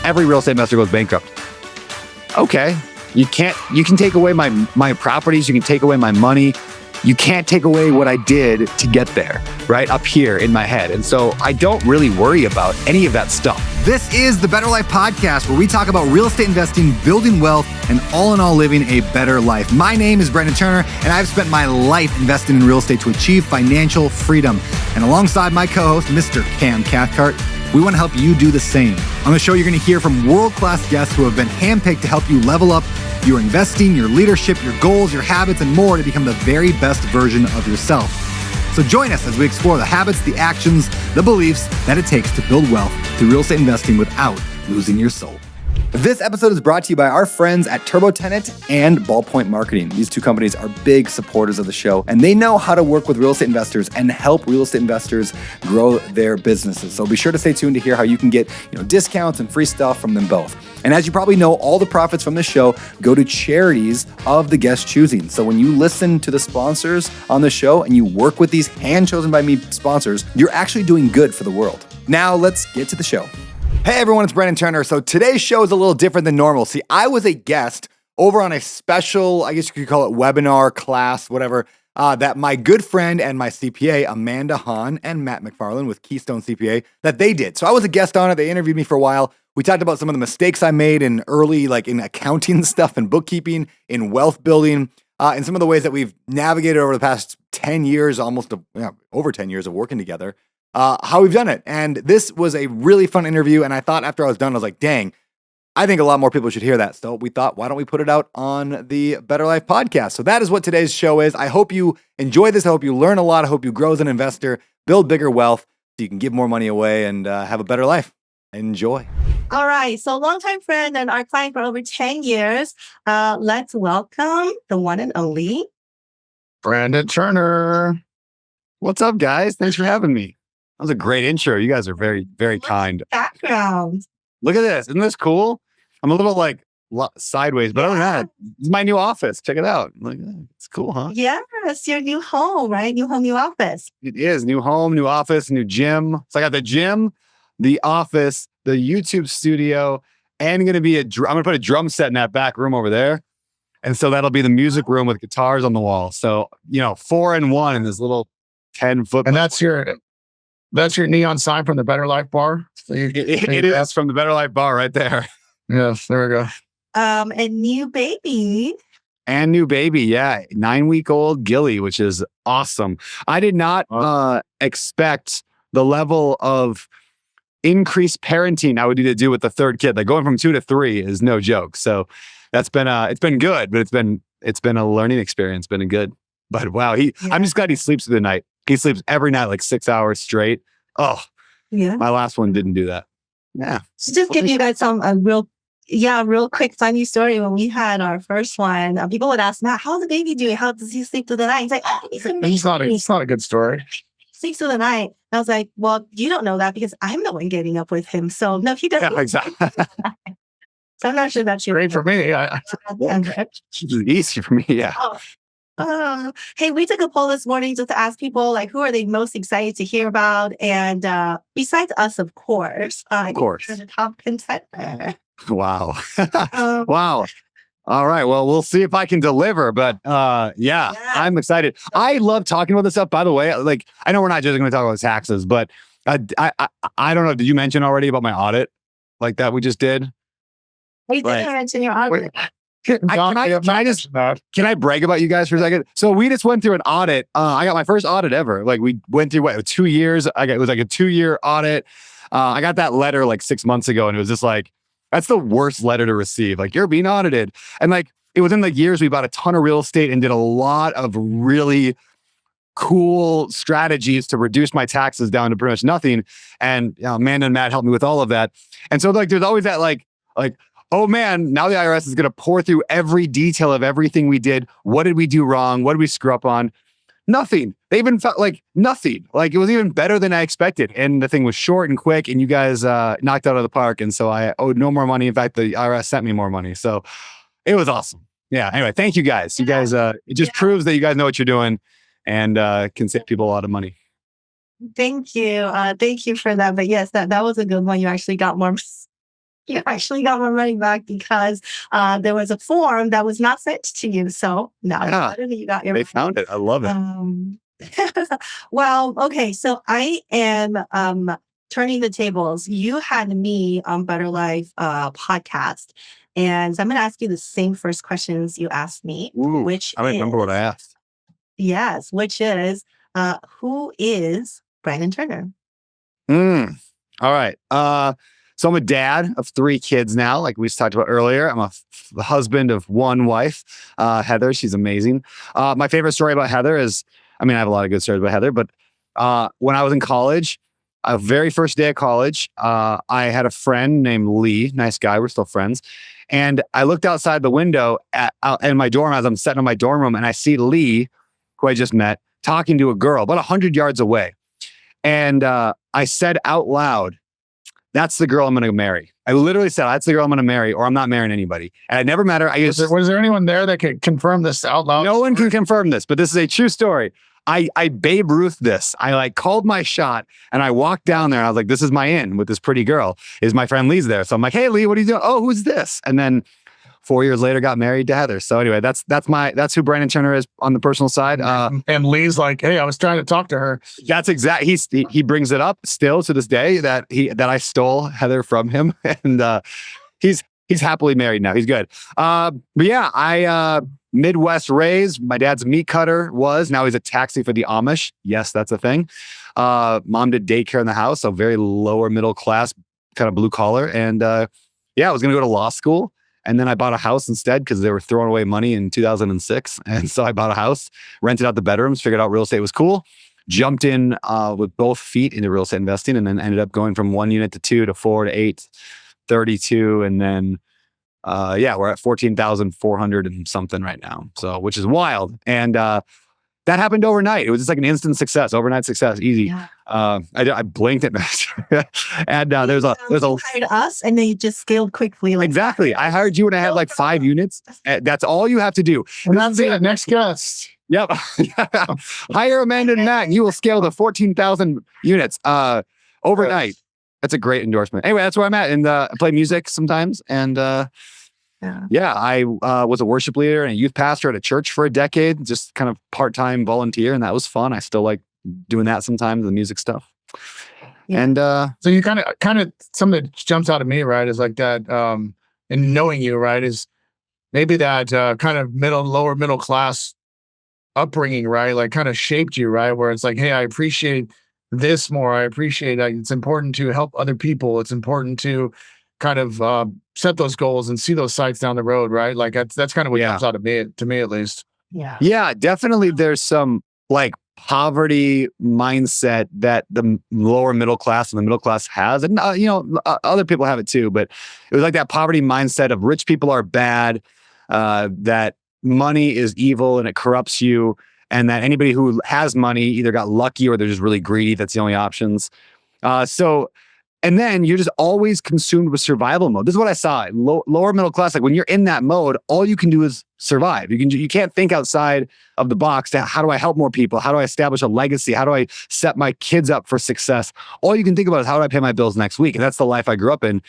every real estate investor goes bankrupt. Okay, you can take away my properties, you can take away my money. You can't take away what I did to get there, right? Up here in my head. And so I don't really worry about any of that stuff. This is the Better Life Podcast, where we talk about real estate investing, building wealth, and all in all living a better life. My name is Brendan Turner, and I've spent my life investing in real estate to achieve financial freedom. And alongside my co-host, Mr. Cathcart, we want to help you do the same. On the show, you're going to hear from world-class guests who have been handpicked to help you level up your investing, your leadership, your goals, your habits, and more to become the very best version of yourself. So join us as we explore the habits, the actions, the beliefs that it takes to build wealth through real estate investing without losing your soul. This episode is brought to you by our friends at TurboTenant and Ballpoint Marketing. These two companies are big supporters of the show, and they know how to work with real estate investors and help real estate investors grow their businesses. So be sure to stay tuned to hear how you can get discounts and free stuff from them both. And as you probably know, all the profits from this show go to charities of the guest choosing. So when you listen to the sponsors on the show and you work with these hand-chosen by me sponsors, you're actually doing good for the world. Now let's get to the show. Hey everyone, it's Brendan Turner. So today's show is a little different than normal. See, I was a guest over on a special, I guess you could call it webinar, class, whatever, that my good friend and my CPA, Amanda Han and Matt Macfarland with Keystone CPA, that they did. So I was a guest on it. They interviewed me for a while. We talked about some of the mistakes I made in early, like in accounting stuff and bookkeeping, in wealth building, and some of the ways that we've navigated over the past 10 years, over 10 years of working together. How we've done it. And this was a really fun interview. And I thought after I was done, I was like, dang, I think a lot more people should hear that. So we thought, why don't we put it out on the Better Life Podcast? So that is what today's show is. I hope you enjoy this. I hope you learn a lot. I hope you grow as an investor, build bigger wealth so you can give more money away and have a better life. Enjoy. All right. So longtime friend and our client for over 10 years. Let's welcome the one and only Brendan Turner. What's up, guys? Thanks for having me. That was a great intro. You guys are very, very kind. Background. Look at this. Isn't this cool? I'm a little like sideways, but other than that, it's my new office. Check it out. Like, it's cool, huh? Yes, your new home, right? New home, new office. It is. New home, new office, new gym. So I got the gym, the office, the YouTube studio, and I'm going to put a drum set in that back room over there. And so that'll be the music room with guitars on the wall. So, 4-in-1 in this little 10-foot. And that's your neon sign from the Better Life Bar. So it is from the Better Life Bar right there. Yes, there we go. And new baby. And new baby, yeah. 9-week-old Gilly, which is awesome. I did not expect the level of increased parenting I would need to do with the third kid. Like going from 2 to 3 is no joke. So that's been it's been good, but it's been a learning experience. Been good. But wow, I'm just glad he sleeps through the night. He sleeps every night, like 6 hours straight. Oh, yeah. My last one didn't do that. Yeah. So just give you guys some real quick funny story. When we had our first one, people would ask Matt, "How's the baby doing? How does he sleep through the night?" He's like, "Oh, he's amazing. It's not a good story. Sleeps through the night." And I was like, "Well, you don't know that because I'm the one getting up with him. So no, he doesn't." Yeah, exactly. So I'm not sure that's great for me. It's easy for me. Yeah. Hey, we took a poll this morning just to ask people like who are they most excited to hear about, and besides us, of course, you're the top contender. Wow, wow. All right, well, we'll see if I can deliver, but yeah, I'm excited. I love talking about this stuff. By the way, like I know we're not just going to talk about taxes, but I don't know. Did you mention already about my audit, like that we just did? We didn't mention your audit. Can I brag about you guys for a second? So we just went through an audit. I got my first audit ever. Like we went through 2 years. It was like a 2-year audit. I got that letter like 6 months ago, and it was just like, that's the worst letter to receive. Like you're being audited. And like, it was in the years we bought a ton of real estate and did a lot of really cool strategies to reduce my taxes down to pretty much nothing. And Amanda and Matt helped me with all of that. And so like, there's always that like, oh man, now the IRS is going to pour through every detail of everything we did. What did we do wrong? What did we screw up on? Nothing. They even felt like nothing. Like it was even better than I expected. And the thing was short and quick, and you guys knocked out of the park. And so I owed no more money. In fact, the IRS sent me more money. So it was awesome. Yeah. Anyway, thank you guys. You guys, it just proves that you guys know what you're doing and can save people a lot of money. Thank you. Thank you for that. But yes, that was a good one. You actually got more You actually got my money back because there was a form that was not sent to you. So now you got your They found it. I love it. Well, okay. So I am turning the tables. You had me on Better Life podcast. And so I'm going to ask you the same first questions you asked me, which I remember what I asked. Yes, which is, who is Brandon Turner? All right. So I'm a dad of 3 kids now, like we talked about earlier. I'm the husband of 1 wife, Heather. She's amazing. My favorite story about Heather is, I mean, I have a lot of good stories about Heather, but when I was in college, very first day of college, I had a friend named Lee, nice guy. We're still friends. And I looked outside the window in my dorm as I'm sitting in my dorm room, and I see Lee, who I just met, talking to a girl about 100 yards away. And I said out loud, "That's the girl I'm going to marry." I literally said, "That's the girl I'm going to marry, or I'm not marrying anybody." And I never met her. Was there anyone there that could confirm this out loud? No one can confirm this, but this is a true story. I Babe Ruth this. I called my shot and I walked down there. And I was like, "This is my in with this pretty girl." Is my friend Lee's there? So I'm like, "Hey Lee, what are you doing?" "Oh, who's this?" And then 4 years later, got married to Heather. So anyway, that's who Brandon Turner is on the personal side. And Lee's like, "Hey, I was trying to talk to her." That's he brings it up still to this day that I stole Heather from him, and he's happily married now. He's good. But yeah, I Midwest raised. My dad's a meat cutter now he's a taxi for the Amish. Yes, that's a thing. Mom did daycare in the house, so very lower middle class, kind of blue collar. And yeah, I was gonna go to law school. And then I bought a house instead because they were throwing away money in 2006. And so I bought a house, rented out the bedrooms, figured out real estate was cool, jumped in with both feet into real estate investing, and then ended up going from 1 unit to 2 to 4 to 8, 32. And then, we're at 14,400 and something right now. So, which is wild. And that happened overnight. It was just like an instant success, overnight success, easy. Yeah. I blinked at and there's a hired us, and they just scaled quickly. Exactly. I hired you when I had like 5 units. That's all you have to do. And that's it. Next guest. Yep. Hire Amanda and Matt, and you will scale to 14,000 units overnight. That's a great endorsement. Anyway, that's where I'm at. And I play music sometimes. And I was a worship leader and a youth pastor at a church for a decade, just kind of part-time volunteer. And that was fun. I still like doing that sometimes, the music stuff. Yeah. And so you kind of something that jumps out at me, right, is like that, and knowing you, right, is maybe that kind of lower middle class upbringing, right, like kind of shaped you, right, where it's like, hey, I appreciate this more. I appreciate that it's important to help other people. It's important to kind of set those goals and see those sights down the road, right? Like that's kind of what jumps out of me, to me at least. Yeah. Yeah, definitely. There's some like poverty mindset that the lower middle class and the middle class has, and other people have it too. But it was like that poverty mindset of rich people are bad, that money is evil and it corrupts you, and that anybody who has money either got lucky or they're just really greedy. That's the only options. And then you're just always consumed with survival mode. This is what I saw. Lower middle class, like when you're in that mode, all you can do is survive. You can't think outside of the box to how do I help more people? How do I establish a legacy? How do I set my kids up for success? All you can think about is how do I pay my bills next week? And that's the life I grew up in.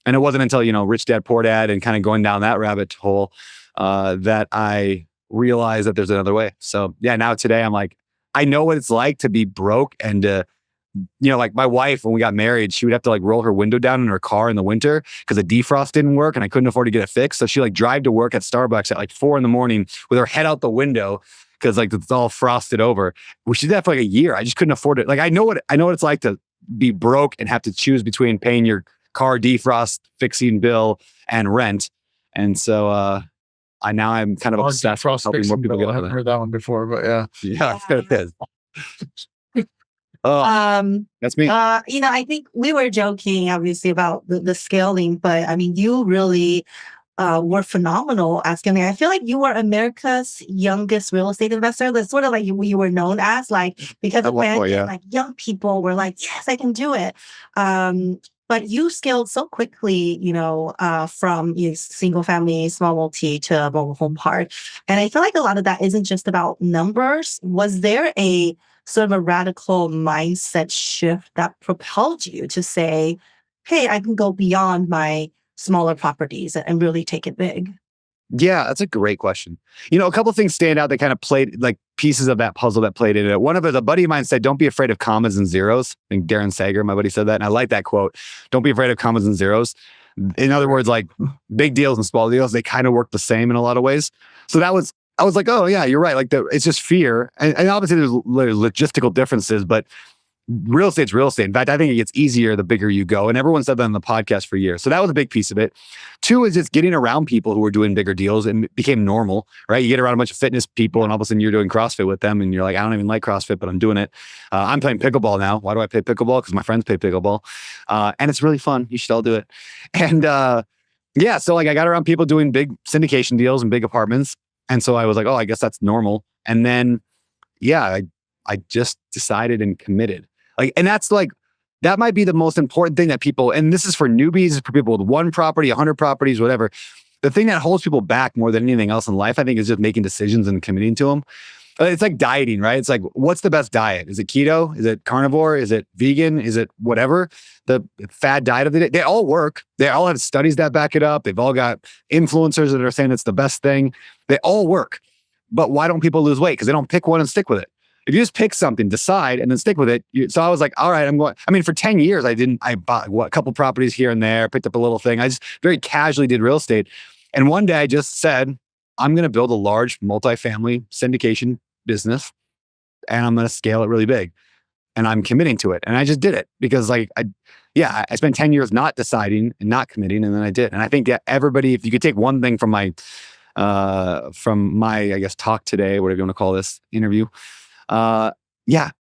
And it wasn't until, Rich Dad, Poor Dad and kind of going down that rabbit hole that I realized that there's another way. So yeah, now today I'm like, I know what it's like to be broke and like my wife, when we got married, she would have to like roll her window down in her car in the winter because the defrost didn't work and I couldn't afford to get it fixed. So she like drive to work at Starbucks at like 4 a.m. with her head out the window because like it's all frosted over. We did that for like a year. I just couldn't afford it. Like I know what it's like to be broke and have to choose between paying your car defrost fixing bill and rent. And so I'm kind of obsessed with helping more people get out of that. I haven't heard that one before, but yeah. Yeah, it is. That's me. I think we were joking obviously about the scaling, but I mean, you really were phenomenal at scaling. I feel like you were America's youngest real estate investor. That's sort of like you were known as, like, because like young people were like, yes, I can do it. But you scaled so quickly, from single family, small multi to mobile home park. And I feel like a lot of that isn't just about numbers. Was there a sort of a radical mindset shift that propelled you to say, hey, I can go beyond my smaller properties and really take it big? Yeah, that's a great question. A couple of things stand out that kind of played like pieces of that puzzle that played into it. One of it, a buddy of mine said, don't be afraid of commas and zeros. I think Darren Sager, my buddy, said that. And I like that quote. Don't be afraid of commas and zeros. In other words, like big deals and small deals, they kind of work the same in a lot of ways. So I was like, oh yeah, you're right. Like it's just fear. And obviously there's logistical differences, but real estate's real estate. In fact, I think it gets easier the bigger you go. And everyone said that on the podcast for years. So that was a big piece of it. 2 is just getting around people who were doing bigger deals and it became normal, right? You get around a bunch of fitness people and all of a sudden you're doing CrossFit with them and you're like, I don't even like CrossFit, but I'm doing it. I'm playing pickleball now. Why do I play pickleball? Because my friends play pickleball. And it's really fun. You should all do it. And so like I got around people doing big syndication deals and big apartments. And so I was like, oh, I guess that's normal. And then, I just decided and committed. And that's like, that might be the most important thing that people, and this is for newbies, for people with 1 property, 100 properties, whatever. The thing that holds people back more than anything else in life, I think, is just making decisions and committing to them. It's like dieting, right? It's like, what's the best diet? Is it keto? Is it carnivore? Is it vegan? Is it whatever? The fad diet of the day. They all work. They all have studies that back it up. They've all got influencers that are saying it's the best thing. They all work. But why don't people lose weight? Because they don't pick one and stick with it. If you just pick something, decide, and then stick with it. So I was like, all right, for 10 years, I bought a couple properties here and there, picked up a little thing. I just very casually did real estate. And one day I just said, I'm going to build a large multifamily syndication business and I'm going to scale it really big. And I'm committing to it. And I just did it because I spent 10 years not deciding and not committing. And then I did. And I think that everybody, if you could take one thing from my, I guess, talk today, whatever you want to call this interview,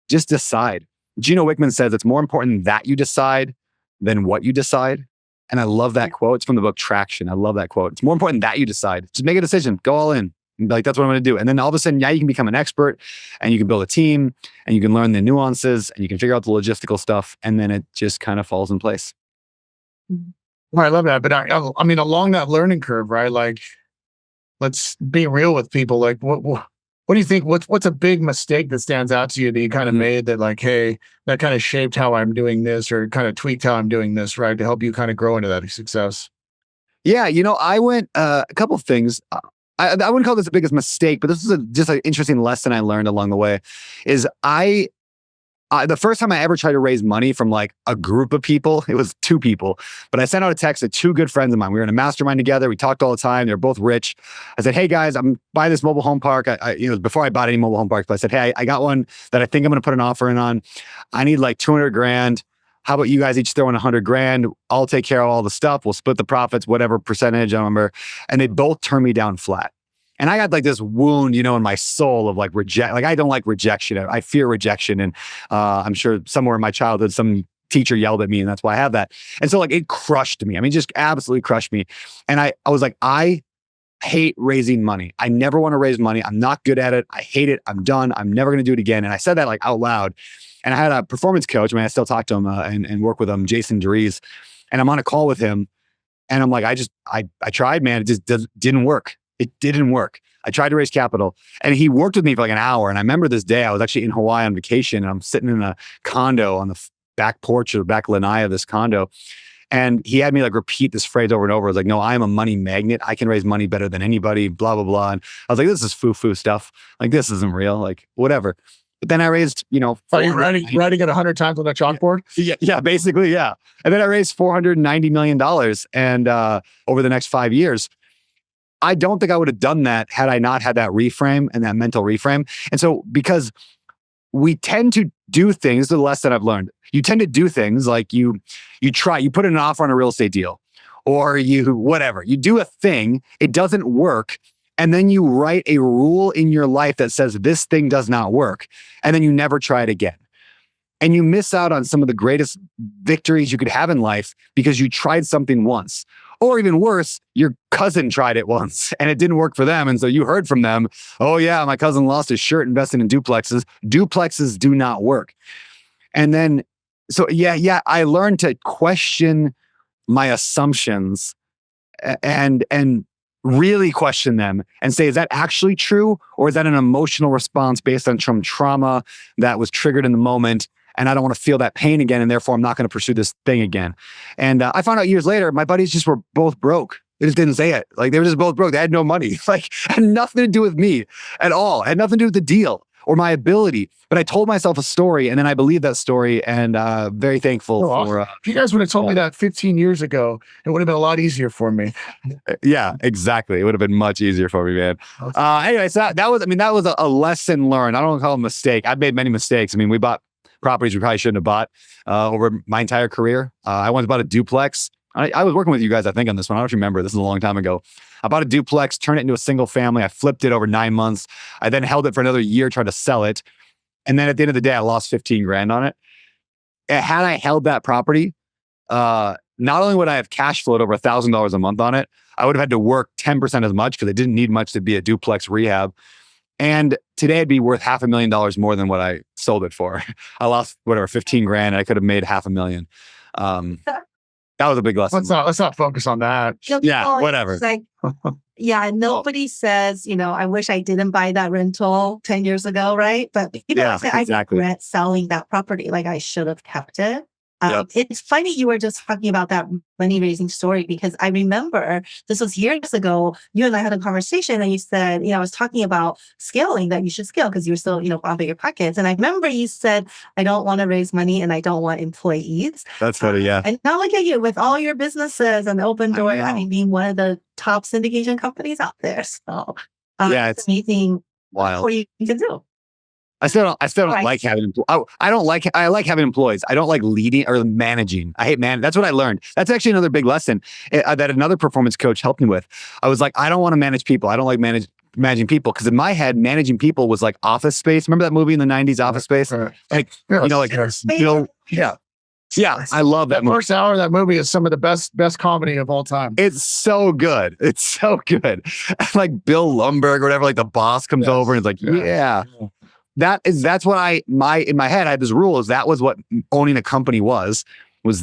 just decide. Gino Wickman says it's more important that you decide than what you decide. And I love that quote. It's from the book Traction. I love that quote. It's more important that you decide. Just make a decision. Go all in. Like, that's what I'm going to do. And then all of a sudden, you can become an expert and you can build a team and you can learn the nuances and you can figure out the logistical stuff. And then it just kind of falls in place. Well, I love that. But I mean, along that learning curve, right? Like, let's be real with people. Like, what do you think? What's a big mistake that stands out to you that you kind of made that, like, hey, that kind of shaped how I'm doing this or kind of tweaked how I'm doing this, right? To help you kind of grow into that success. Yeah. I went a couple of things. I wouldn't call this the biggest mistake, but this is just an interesting lesson I learned along the way. Is the first time I ever tried to raise money from like a group of people, it was 2 people, but I sent out a text to 2 good friends of mine. We were in a mastermind together. We talked all the time. They're both rich. I said, hey guys, I'm buying this mobile home park. Before I bought any mobile home parks, but I said, hey, I got one that I think I'm going to put an offer in on. I need like 200 grand. How about you guys each throw in 100 grand? I'll take care of all the stuff. We'll split the profits, whatever percentage, I don't remember. And they both turned me down flat. And I got like this wound, in my soul of like I don't like rejection. I fear rejection. And I'm sure somewhere in my childhood, some teacher yelled at me and that's why I have that. And so like it crushed me. I mean, just absolutely crushed me. And I was like, I hate raising money. I never want to raise money. I'm not good at it. I hate it. I'm done. I'm never going to do it again. And I said that like out loud. And I had a performance coach. I mean, I still talk to him and work with him, Jason Dries. And I'm on a call with him. And I'm like, I tried, man. It just didn't work. It didn't work. I tried to raise capital and he worked with me for like an hour. And I remember this day, I was actually in Hawaii on vacation and I'm sitting in a condo on the back porch or back lanai of this condo. And he had me like repeat this phrase over and over. I was like, no, I am a money magnet. I can raise money better than anybody, blah, blah, blah. And I was like, this is foo-foo stuff. Like, this isn't real, like whatever. But then I raised, Are you writing it 100 times on that chalkboard? Yeah, basically, yeah. And then I raised $490 million and over the next 5 years. I don't think I would have done that had I not had that reframe and that mental reframe. And so because we tend to do things, the lesson I've learned, you tend to do things like you put in an offer on a real estate deal or you do a thing, it doesn't work. And then you write a rule in your life that says this thing does not work. And then you never try it again. And you miss out on some of the greatest victories you could have in life because you tried something once. Or even worse, your cousin tried it once and it didn't work for them. And so you heard from them, oh yeah, my cousin lost his shirt investing in duplexes. Duplexes do not work. And then, I learned to question my assumptions and really question them and say, is that actually true? Or is that an emotional response based on some trauma that was triggered in the moment? and I don't want to feel that pain again. And therefore I'm not going to pursue this thing again. And I found out years later, my buddies just were both broke. They just didn't say it. Like they were just both broke. They had no money. Like had nothing to do with me at all. Had nothing to do with the deal or my ability. But I told myself a story, and then I believed that story, and very thankful for. If you guys would have told me that 15 years ago, it would have been a lot easier for me. Yeah, exactly. It would have been much easier for me, man. Anyway, so that was a lesson learned. I don't want to call it a mistake. I've made many mistakes. I mean, we bought properties we probably shouldn't have bought over my entire career. I once bought a duplex. I was working with you guys, I think, on this one. I don't know if you remember. This is a long time ago. I bought a duplex, turned it into a single family. I flipped it over 9 months. I then held it for another year, trying to sell it. And then at the end of the day, I lost 15 grand on it. Had I held that property, not only would I have cash flowed over $1,000 a month on it, I would have had to work 10% as much because it didn't need much to be a duplex rehab. And today it'd be worth $500,000 more than what I sold it for. I lost 15 grand, and I could have made $500,000. That was a big lesson. Let's not focus on that. Yeah, whatever. It's like, yeah, nobody says, I wish I didn't buy that rental 10 years ago, right? But I regret selling that property. Like I should have kept it. It's funny you were just talking about that money raising story, because I remember this was years ago. You and I had a conversation, and you said, I was talking about scaling, that you should scale because you're still, on bigger pockets. And I remember you said, I don't want to raise money and I don't want employees. That's funny, yeah. And now look at you with all your businesses and Open Door. I mean, being one of the top syndication companies out there. So it's amazing. Wild. What you can do. I still don't like having. I like having employees. I don't like leading or managing. I hate That's what I learned. That's actually another big lesson that another performance coach helped me with. I was like, I don't want to manage people. I don't like managing people, because in my head, managing people was like Office Space. Remember that movie in the 90s, Office Space? Like, yeah, I love that movie. First hour of that movie is some of the best comedy of all time. It's so good. It's so good. Like Bill Lumberg or whatever, like the boss comes over and is like, That's what in my head, I had this rule, is that was what owning a company was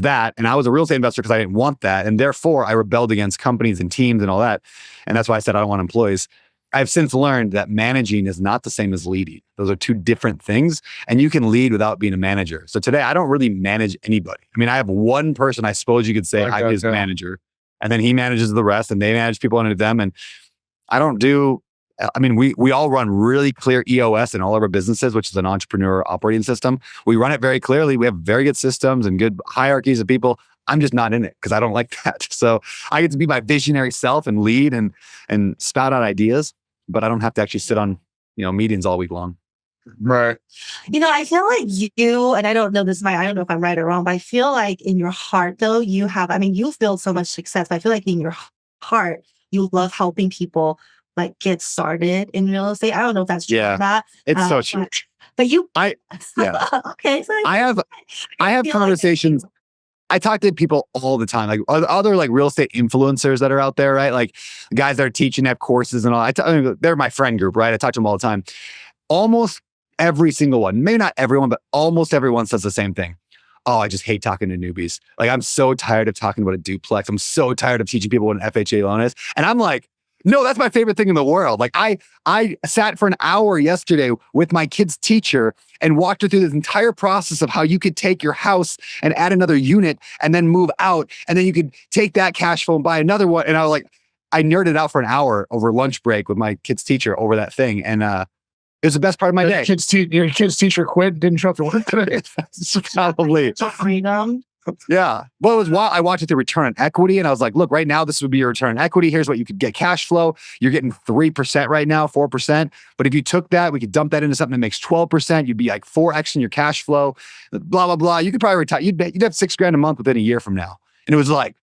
that. And I was a real estate investor because I didn't want that. And therefore I rebelled against companies and teams and all that. And that's why I said, I don't want employees. I've since learned that managing is not the same as leading. Those are two different things, and you can lead without being a manager. So today I don't really manage anybody. I mean, I have one person, I suppose you could say I'm his manager, and then he manages the rest, and they manage people under them. And I don't do, we all run really clear EOS in all of our businesses, which is an entrepreneur operating system. We run it very clearly. We have very good systems and good hierarchies of people. I'm just not in it because I don't like that. So I get to be my visionary self and lead and spout out ideas, but I don't have to actually sit on, meetings all week long. Right. I feel like you, and I don't know if I'm right or wrong, but I feel like in your heart though, you've built so much success, but I feel like in your heart, you love helping people like get started in real estate. I don't know if that's true or not. It's so true. But you, okay. So I have conversations. I talk to people all the time, like other like real estate influencers that are out there, right? Like guys that are teaching, have courses and all. They're my friend group, right? I talk to them all the time. Almost every single one, maybe not everyone, but almost everyone says the same thing. Oh, I just hate talking to newbies. Like I'm so tired of talking about a duplex. I'm so tired of teaching people what an FHA loan is. And I'm like, no, that's my favorite thing in the world. Like I sat for an hour yesterday with my kid's teacher and walked her through this entire process of how you could take your house and add another unit and then move out. And then you could take that cash flow and buy another one. And I nerded out for an hour over lunch break with my kid's teacher over that thing. And it was the best part of my day. Your kid's teacher quit, didn't show up to work today. Probably. So freedom. Yeah. Well, it was wild. I watched it, the return on equity, and I was like, look, right now, this would be your return on equity. Here's what you could get cash flow. You're getting 3% right now, 4%. But if you took that, we could dump that into something that makes 12%. You'd be like 4x in your cash flow, blah, blah, blah. You could probably retire. You'd have $6,000 a month within a year from now. And it was like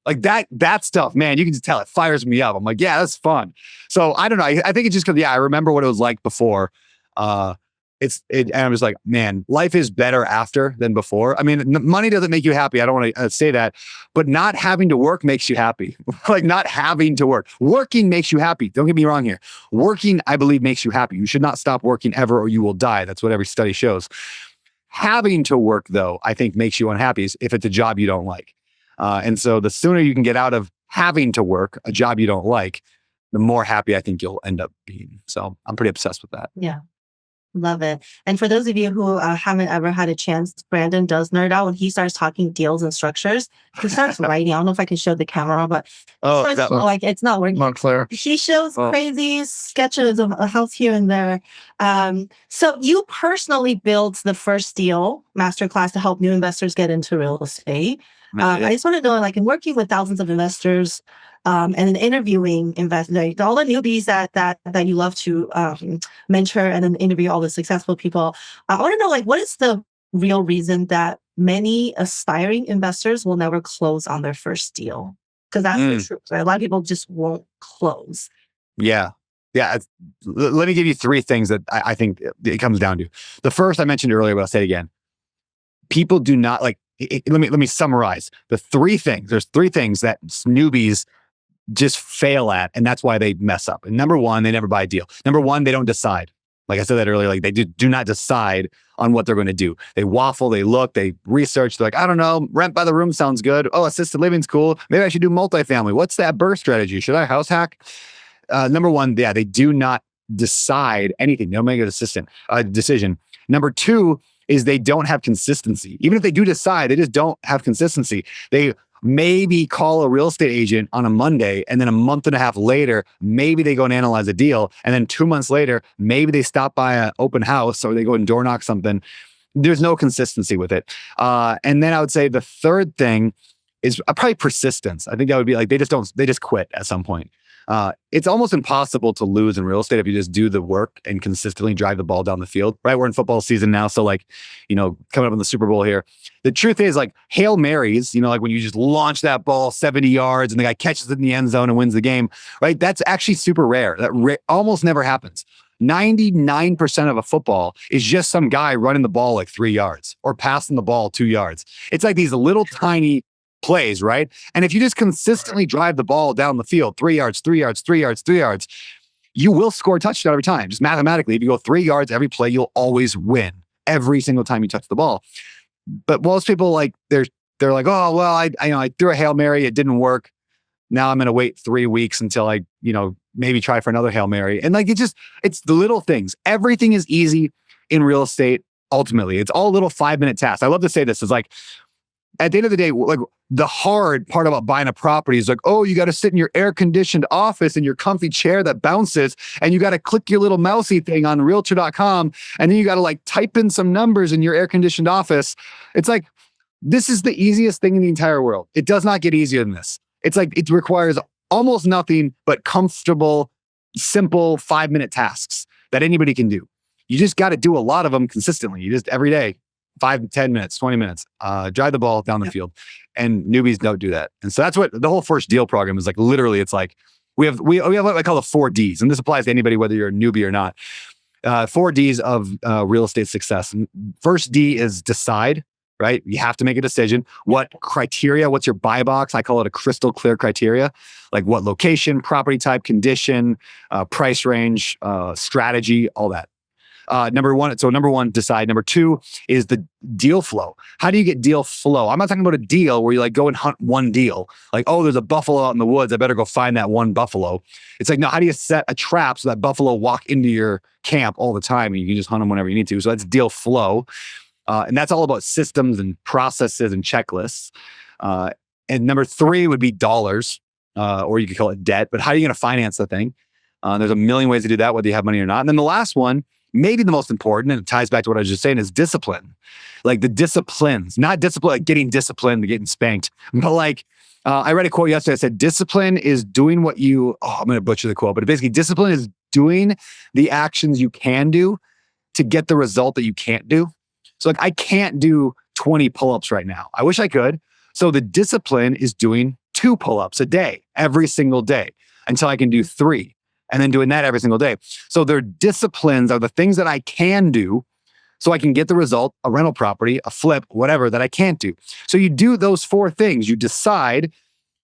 that stuff, man, you can just tell it fires me up. I'm like, yeah, that's fun. So I don't know. I think it's just because, I remember what it was like before. And I'm just like, man, life is better after than before. I mean, money doesn't make you happy. I don't want to say that, but not having to work makes you happy. Like not having to work. Working makes you happy. Don't get me wrong here. Working, I believe, makes you happy. You should not stop working ever or you will die. That's what every study shows. Having to work, though, I think makes you unhappy if it's a job you don't like. And so the sooner you can get out of having to work a job you don't like, the more happy I think you'll end up being. So I'm pretty obsessed with that. Yeah. Love it. And for those of you who haven't ever had a chance, Brandon does nerd out when he starts talking deals and structures. He starts writing. I don't know if I can show the camera, but like it's not working. Not clear. He shows crazy sketches of a house here and there. So you personally built the first deal masterclass to help new investors get into real estate. I just want to know, like, in working with thousands of investors and in interviewing investors, like, all the newbies that you love to mentor and then interview all the successful people, I want to know, like, what is the real reason that many aspiring investors will never close on their first deal? Because that's the truth. Right? A lot of people just won't close. Yeah. Let me give you three things that I think it comes down to. The first I mentioned earlier, but I'll say it again. People do not like. Let me summarize the three things. There's three things that newbies just fail at, and that's why they mess up. And number one, they never buy a deal. Number one, they don't decide. Like I said that earlier, like they do not decide on what they're going to do. They waffle, they look, they research. They're like, I don't know, rent by the room sounds good. Oh, assisted living's cool. Maybe I should do multifamily. What's that birth strategy? Should I house hack? Number one, they do not decide anything. They don't make a decision. Number two is they don't have consistency. Even if they do decide, they just don't have consistency. They maybe call a real estate agent on a Monday, and then a month and a half later, maybe they go and analyze a deal. And then 2 months later, maybe they stop by an open house or they go and door knock something. There's no consistency with it. And then I would say the third thing is probably persistence. I think that would be like, they just quit at some point. It's almost impossible to lose in real estate if you just do the work and consistently drive the ball down the field, right? We're in football season now. So like, coming up in the Super Bowl here, the truth is like Hail Marys, like when you just launch that ball 70 yards and the guy catches it in the end zone and wins the game, right? That's actually super rare. That almost never happens. 99% of a football is just some guy running the ball like 3 yards or passing the ball 2 yards. It's like these little tiny plays, right? And if you just consistently drive the ball down the field, 3 yards, 3 yards, 3 yards, 3 yards, you will score a touchdown every time. Just mathematically, if you go 3 yards every play, you'll always win every single time you touch the ball. But most people, like, they're like, oh, well, I threw a Hail Mary, it didn't work. Now I'm going to wait 3 weeks until I, maybe try for another Hail Mary. And like, it's the little things. Everything is easy in real estate. Ultimately, it's all little 5-minute tasks. I love to say this is like, at the end of the day, like the hard part about buying a property is like, oh, you got to sit in your air-conditioned office in your comfy chair that bounces, and you got to click your little mousy thing on realtor.com, and then you got to like type in some numbers in your air-conditioned office. It's like, this is the easiest thing in the entire world. It does not get easier than this. It's like, it requires almost nothing but comfortable, simple 5-minute tasks that anybody can do. You just got to do a lot of them consistently. You just every day. 5, 10 minutes, 20 minutes, drive the ball down the field. And newbies don't do that. And so that's what the whole first deal program is like. Literally, it's like, we have what I call the 4 Ds. And this applies to anybody, whether you're a newbie or not. 4 Ds of real estate success. And first D is decide, right? You have to make a decision. What criteria, what's your buy box? I call it a crystal clear criteria. Like what location, property type, condition, price range, strategy, all that. Number one, decide. Number 2 is the deal flow. How do you get deal flow? I'm not talking about a deal where you like go and hunt one deal. Like, oh, there's a buffalo out in the woods. I better go find that one buffalo. It's like, no, how do you set a trap so that buffalo walk into your camp all the time and you can just hunt them whenever you need to? So that's deal flow. And that's all about systems and processes and checklists. And number 3 would be dollars, or you could call it debt. But how are you going to finance the thing? There's a million ways to do that, whether you have money or not. And then the last one, maybe the most important, and it ties back to what I was just saying, is discipline. Like the disciplines, not discipline, like getting disciplined, getting spanked. But like, I read a quote yesterday. I said, discipline is doing what you, I'm going to butcher the quote, but basically discipline is doing the actions you can do to get the result that you can't do. So like, I can't do 20 pull-ups right now. I wish I could. So the discipline is doing 2 pull-ups a day, every single day, until I can do 3. And then doing that every single day. So their disciplines are the things that I can do so I can get the result, a rental property, a flip, whatever that I can't do. So you do those 4 things. You decide,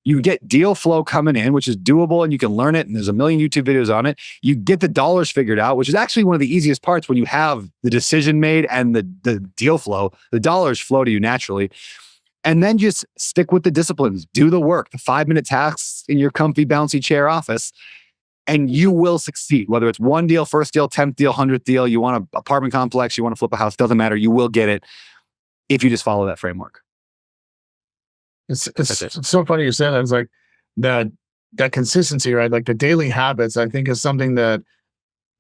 you get deal flow coming in, which is doable and you can learn it. And there's a million YouTube videos on it. You get the dollars figured out, which is actually one of the easiest parts when you have the decision made and the deal flow. The dollars flow to you naturally. And then just stick with the disciplines. Do the work, the 5-minute tasks in your comfy, bouncy chair office. and you will succeed. Whether it's one deal, first deal, 10th deal, 100th deal, you want an apartment complex, you want to flip a house, doesn't matter. You will get it if you just follow that framework. It's so funny you said that. It's like that consistency, right? Like the daily habits, I think is something that,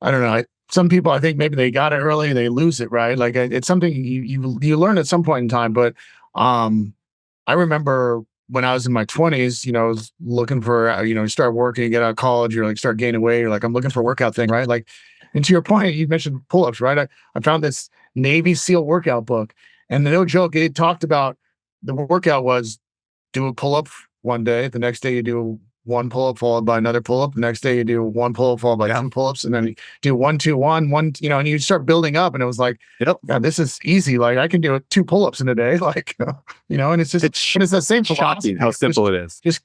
I don't know. Some people, I think maybe they got it early, they lose it, right? Like it's something you learn at some point in time. But I remember when I was in my 20s, I was looking for, you start working, you get out of college, you're like, start gaining weight. You're like, I'm looking for a workout thing, right? Like, and to your point, you mentioned pull-ups, right? I found this Navy SEAL workout book, and no joke, it talked about the workout was do a pull-up one day. The next day you do one pull-up followed by another pull-up. The next day you do one pull-up followed by 10 pull-ups, and then you do 1, 2, 1, 1, and you start building up. And it was like, yep, God, this is easy. Like I can do 2 pull-ups in a day. Like, and it's just, it's the same philosophy. Shocking how simple it is. Just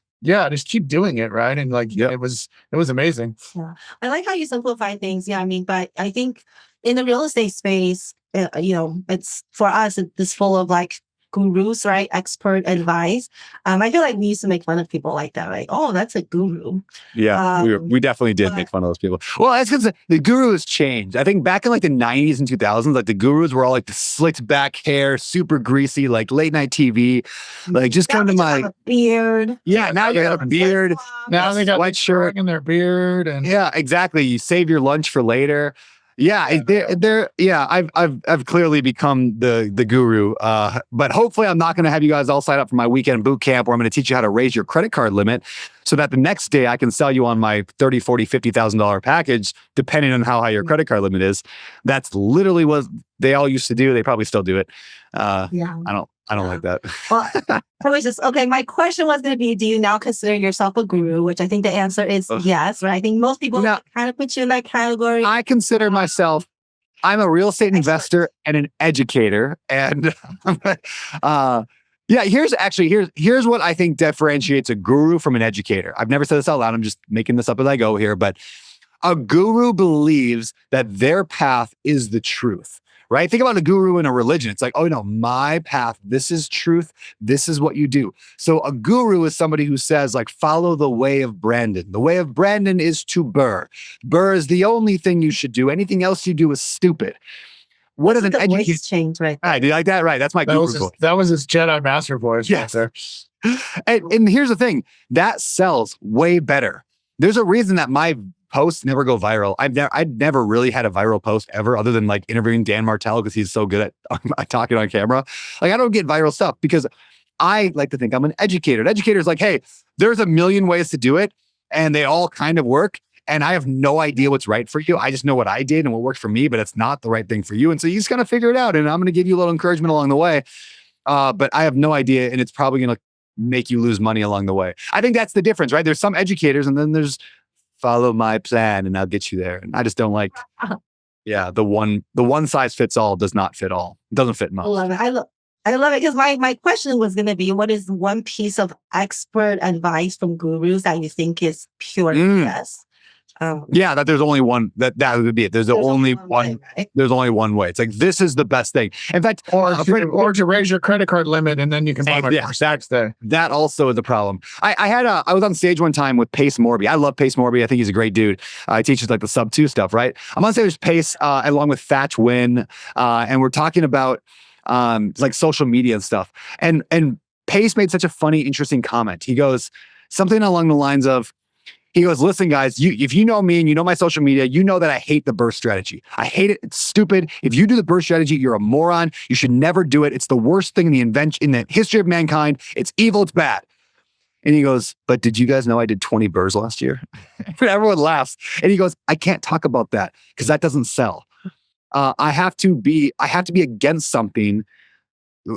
keep doing it. Right. And like, yep. it was amazing. Yeah. I like how you simplify things. Yeah. I mean, but I think in the real estate space, it's for us, it's full of like gurus, right? Expert advice. I feel like we used to make fun of people like that, right? Oh, that's a guru. Yeah, we definitely did make fun of those people. Well, that's because the guru has changed. I think back in like the 90s and 2000s, like the gurus were all like the slicked back hair, super greasy, like late night TV, like just kind of my beard. Yeah, now you got a beard. Now they got white shirt in their beard, and yeah, exactly. You save your lunch for later. Yeah, I've clearly become the guru. But hopefully I'm not going to have you guys all sign up for my weekend boot camp where I'm going to teach you how to raise your credit card limit so that the next day I can sell you on my $30,000, $40,000, $50,000 package, depending on how high your credit card limit is. That's literally what they all used to do. They probably still do it. I don't like that. Well, I was just, okay, my question was going to be, do you now consider yourself a guru? Which I think the answer is yes, right? I think most people kind of put you in that category. I consider myself, I'm a real estate investor and an educator. And here's what I think differentiates a guru from an educator. I've never said this out loud. I'm just making this up as I go here. But a guru believes that their path is the truth. Right? Think about a guru in a religion. It's like, oh no, my path, this is truth. This is what you do. So a guru is somebody who says like, follow the way of Brandon. The way of Brandon is to Burr. Burr is the only thing you should do. Anything else you do is stupid. What is an educator? Change, right? Right, do you like that? Right. That's my guru voice. That was his Jedi Master voice. Yes. Right there. And here's the thing, that sells way better. There's a reason that my posts never go viral. I'd never really had a viral post ever, other than like interviewing Dan Martell because he's so good at talking on camera. Like I don't get viral stuff because I like to think I'm an educator. An educator is like, hey, there's a million ways to do it, and they all kind of work. And I have no idea what's right for you. I just know what I did and what worked for me, but it's not the right thing for you. And so you just gotta figure it out. And I'm gonna give you a little encouragement along the way. But I have no idea, and it's probably gonna make you lose money along the way. I think that's the difference, right? There's some educators, and then there's follow my plan and I'll get you there. And I just don't like, the one size fits all does not fit all. It doesn't fit most. I love it because my question was going to be, what is one piece of expert advice from gurus that you think is pure BS? That there's only one, that would be it. There's only one way, right? There's only one way. It's like, this is the best thing. In fact, or to raise your credit card limit and then you can buy my course next day. That also is a problem. I was on stage one time with Pace Morby. I love Pace Morby. I think he's a great dude. He teaches like the sub 2 stuff, right? I'm on stage with Pace along with Thatch Wynn, and we're talking about like social media and stuff. And Pace made such a funny, interesting comment. He goes something along the lines of, he goes, listen, guys, if you know me and you know my social media, you know that I hate the burst strategy. I hate it. It's stupid. If you do the burst strategy, you're a moron. You should never do it. It's the worst thing in the history of mankind. It's evil. It's bad. And he goes, but did you guys know I did 20 burrs last year? And everyone laughs. And he goes, I can't talk about that because that doesn't sell. I have to be against something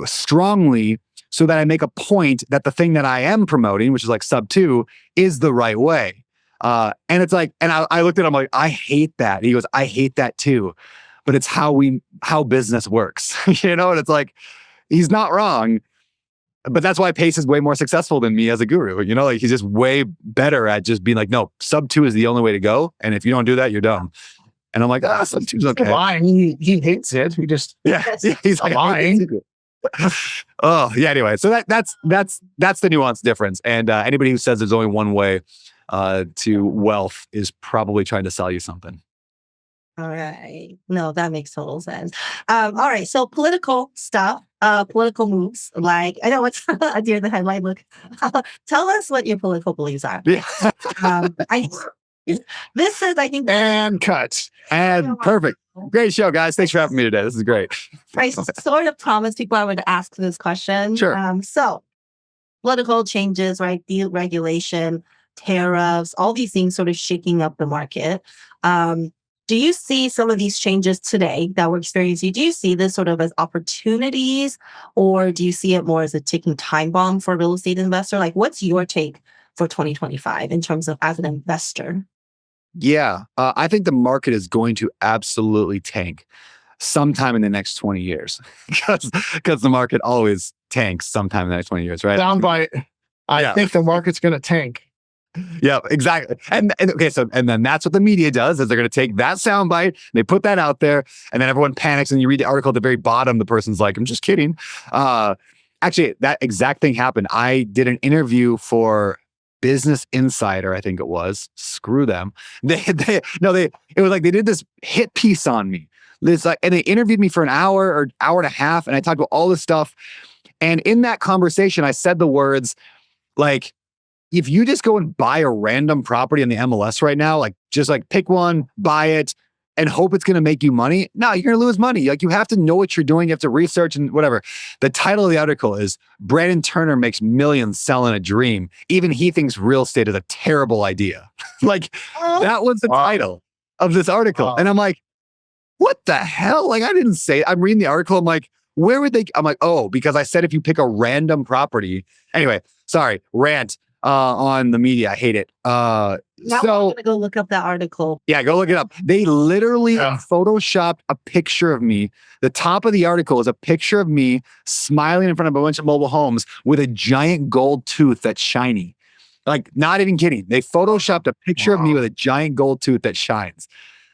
strongly so that I make a point that the thing that I am promoting, which is like sub 2, is the right way. And it's like, and I looked at him like, I hate that. He goes, I hate that too, but it's how business works, And it's like, he's not wrong, but that's why Pace is way more successful than me as a guru. Like he's just way better at just being like, no, sub 2 is the only way to go. And if you don't do that, you're dumb. And I'm like, sub 2's okay. Lying. He hates it. He just, he's like lying. Oh yeah. Anyway, so that's the nuance difference. And anybody who says there's only one way, to wealth is probably trying to sell you something. All right. No, that makes total sense. All right. So political stuff, political moves. Like, I know it's a deer in the headlight look. Tell us what your political beliefs are. Yeah. I this is, I think, And cut. And perfect. Great show, guys. Thanks for having me today. This is great. I sort of promised people I would ask this question. Sure. So political changes, right? Deregulation, tariffs, all these things sort of shaking up the market. Do you see some of these changes today that we're experiencing? Do you see this sort of as opportunities, or do you see it more as a ticking time bomb for a real estate investor? Like, what's your take for 2025 in terms of as an investor? Yeah, I think the market is going to absolutely tank sometime in the next 20 years because the market always tanks sometime in the next 20 years, right? Soundbite. I think the market's going to tank. Yeah, exactly. And okay, so and then that's what the media does is they're going to take that soundbite, they put that out there, and then everyone panics. And you read the article at the very bottom, the person's like, "I'm just kidding." Actually, that exact thing happened. I did an interview for Business Insider, I think it was. Screw them. It was like they did this hit piece on me. It's like, and they interviewed me for an hour or hour and a half, and I talked about all this stuff. And in that conversation, I said the words like, if you just go and buy a random property on the MLS right now, like just like pick one, buy it, and hope it's going to make you money, no, you're going to lose money. Like you have to know what you're doing. You have to research and whatever. The title of the article is Brandon Turner makes millions selling a dream. Even he thinks real estate is a terrible idea. Like that was the title of this article. And I'm like, what the hell? Like I didn't say it. I'm reading the article. I'm like, where would they? I'm like, oh, because I said if you pick a random property. Anyway, sorry, rant. On the media. I hate it. Now I'm gonna go look up that article. Yeah, go look it up. They literally photoshopped a picture of me. The top of the article is a picture of me smiling in front of a bunch of mobile homes with a giant gold tooth that's shiny. Like, not even kidding. They photoshopped a picture of me with a giant gold tooth that shines.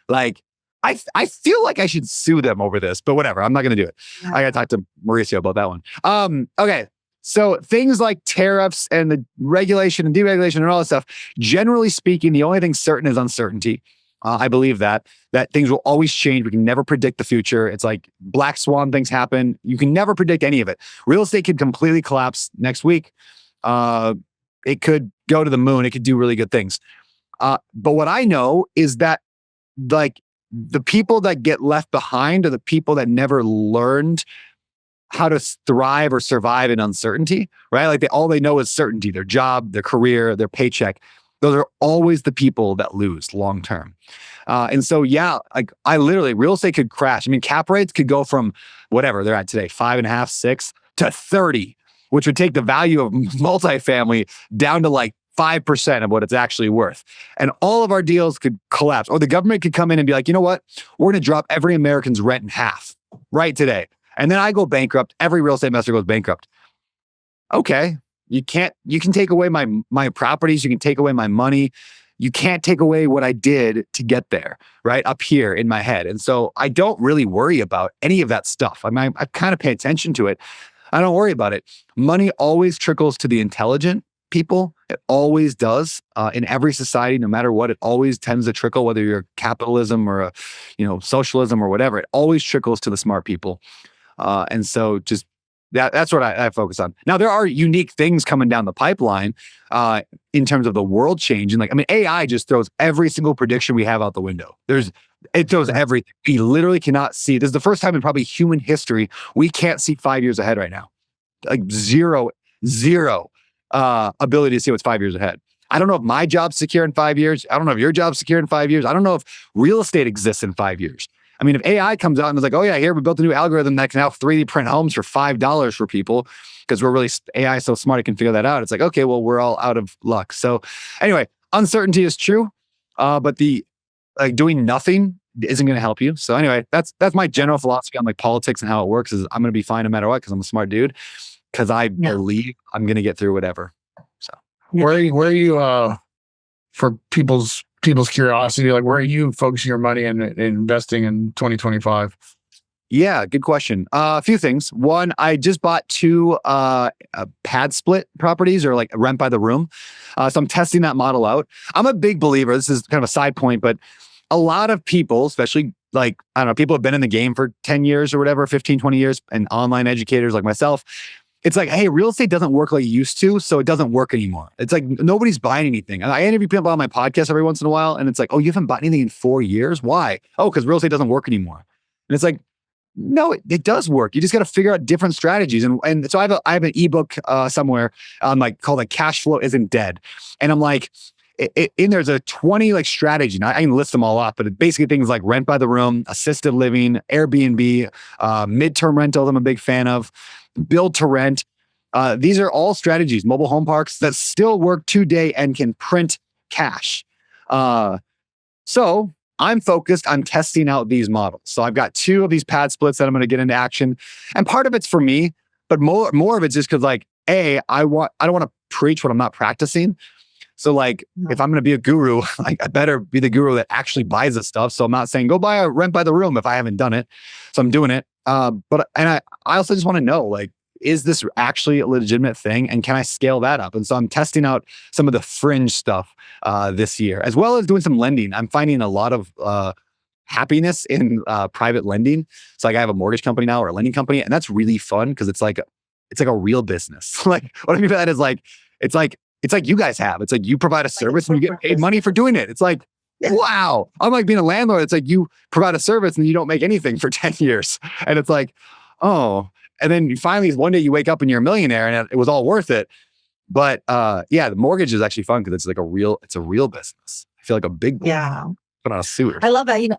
Like, I feel like I should sue them over this, but whatever. I'm not going to do it. I got to talk to Mauricio about that one. Okay. So things like tariffs and the regulation and deregulation and all that stuff, generally speaking, the only thing certain is uncertainty. I believe that things will always change. We can never predict the future. It's like black swan things happen. You can never predict any of it. Real estate could completely collapse next week. It could go to the moon. It could do really good things. But what I know is that like the people that get left behind are the people that never learned how to thrive or survive in uncertainty, right? Like all they know is certainty, their job, their career, their paycheck. Those are always the people that lose long term. And so, yeah, like real estate could crash. I mean, cap rates could go from whatever they're at today, 5.5, 6 to 30, which would take the value of multifamily down to like 5% of what it's actually worth. And all of our deals could collapse. Or the government could come in and be like, you know what? We're going to drop every American's rent in half right today. And then I go bankrupt. Every real estate investor goes bankrupt. Okay. You can take away my properties. You can take away my money. You can't take away what I did to get there, right? Up here in my head. And so I don't really worry about any of that stuff. I mean, I kind of pay attention to it. I don't worry about it. Money always trickles to the intelligent people. It always does. In every society, no matter what, it always tends to trickle, whether you're capitalism or socialism or whatever, it always trickles to the smart people. And so just that's what I focus on. Now, there are unique things coming down the pipeline in terms of the world changing. Like, I mean, AI just throws every single prediction we have out the window. It throws everything. We literally cannot see. This is the first time in probably human history we can't see 5 years ahead right now. Like zero ability to see what's 5 years ahead. I don't know if my job's secure in 5 years. I don't know if your job's secure in 5 years. I don't know if real estate exists in 5 years. I mean, if AI comes out and is like, oh yeah, here we built a new algorithm that can now 3D print homes for $5 for people because AI is so smart it can figure that out. It's like, okay, well, we're all out of luck. So anyway, uncertainty is true, but the doing nothing isn't going to help you. So anyway, that's my general philosophy on like politics and how it works is I'm going to be fine no matter what because I'm a smart dude because I believe I'm going to get through whatever. So where are you for people's curiosity, like where are you focusing your money and investing in 2025? Yeah, good question. A few things. One, I just bought 2 pad split properties, or like rent by the room. So I'm testing that model out. I'm a big believer. This is kind of a side point, but a lot of people, especially like, I don't know, people have been in the game for 10 years or whatever, 15, 20 years, and online educators like myself. It's like, hey, real estate doesn't work like it used to, so it doesn't work anymore. It's like nobody's buying anything. And I interview people on my podcast every once in a while, and it's like, oh, you haven't bought anything in 4 years? Why? Oh, because real estate doesn't work anymore. And it's like, no, it does work. You just got to figure out different strategies. And so I have an ebook somewhere like called like Cash Flow Isn't Dead. And I'm like, in there's a 20 like strategy. Now I can list them all off, but it basically things like rent by the room, assisted living, Airbnb, midterm rentals I'm a big fan of, build to rent. These are all strategies, mobile home parks that still work today and can print cash. So I'm focused on testing out these models. So I've got 2 of these pad splits that I'm going to get into action. And part of it's for me, but more of it's just because like, I don't want to preach what I'm not practicing. So like, if I'm going to be a guru, like I better be the guru that actually buys this stuff. So I'm not saying go buy a rent by the room if I haven't done it. So I'm doing it. But I also just want to know, like, is this actually a legitimate thing? And can I scale that up? And so I'm testing out some of the fringe stuff this year, as well as doing some lending. I'm finding a lot of happiness in private lending. So like I have a mortgage company now, or a lending company, and that's really fun because it's like a real business. Like what I mean by that is like, it's like you guys have. It's like you provide a service and you get paid money for doing it. It's like, wow. Unlike being a landlord, it's like you provide a service and you don't make anything for 10 years. And it's like, oh. And then you finally, one day you wake up and you're a millionaire and it was all worth it. But yeah, the mortgage is actually fun because it's like it's a real business. I feel like a big boy. Yeah. But on a suit. I love that. You know,